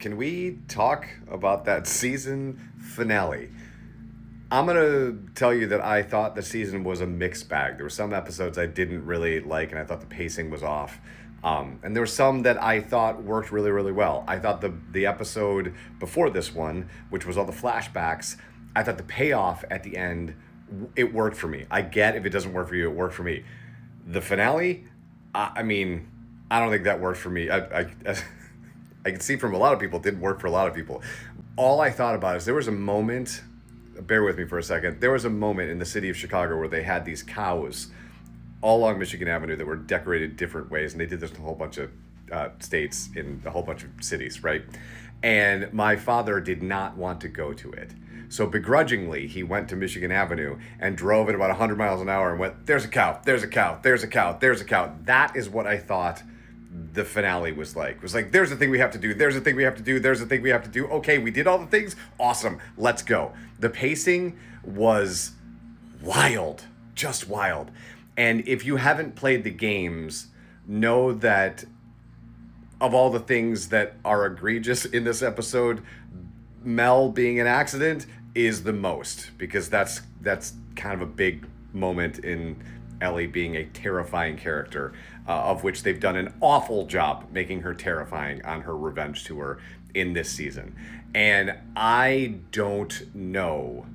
Can we talk about that season finale? I'm going to tell you that I thought the season was a mixed bag. There were some episodes I didn't really like, and I thought the pacing was off. And there were some that I thought worked really, really well. I thought the episode before this one, which was all the flashbacks, I thought the payoff at the end, it worked for me. I get if it doesn't work for you, it worked for me. The finale, I mean, I don't think that worked for me. I can see from a lot of people it didn't work for a lot of people. All I thought about is there was a moment, bear with me for a second, there was a moment in the city of Chicago where they had these cows all along Michigan Avenue that were decorated different ways, and they did this in a whole bunch of states, in a whole bunch of cities, right? And my father did not want to go to it. So begrudgingly, he went to Michigan Avenue and drove at about 100 miles an hour and went, there's a cow, there's a cow, there's a cow, there's a cow. That is what I thought the finale was like. It was like, there's the thing we have to do, there's the thing we have to do, there's the thing we have to do. Okay, we did all the things. Awesome, let's go. The pacing was wild, just wild. And if you haven't played the games, know that of all the things that are egregious in this episode, Mel being an accident is the most, because that's kind of a big moment in Ellie being a terrifying character, of which they've done an awful job making her terrifying on her revenge tour in this season. And I don't know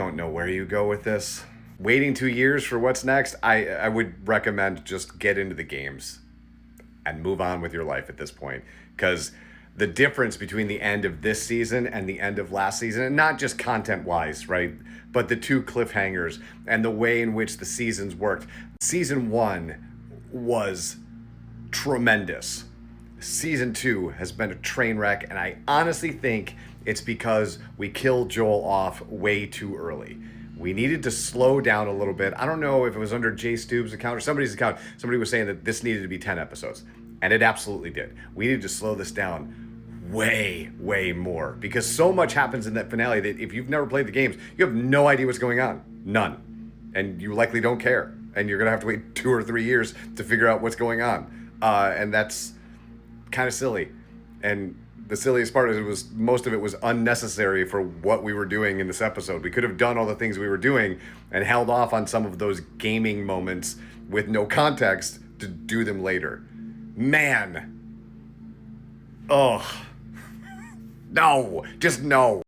where you go with this. Waiting 2 years for what's next, I would recommend just get into the games and move on with your life at this point, because the difference between the end of this season and the end of last season, and not just content-wise, right, but the two cliffhangers and the way in which the seasons worked. Season 1 was tremendous. Season 2 has been a train wreck, and I honestly think it's because we killed Joel off way too early. We needed to slow down a little bit. I don't know if it was under Jay Stubbs' account or somebody's account. Somebody was saying that this needed to be 10 episodes. And it absolutely did. We needed to slow this down way, way more. Because so much happens in that finale that if you've never played the games, you have no idea what's going on. None. And you likely don't care. And you're going to have to wait 2 or 3 years to figure out what's going on. And that's kind of silly. And the silliest part is most of it was unnecessary for what we were doing in this episode. We could have done all the things we were doing and held off on some of those gaming moments with no context to do them later. Man. Oh. No. Just no.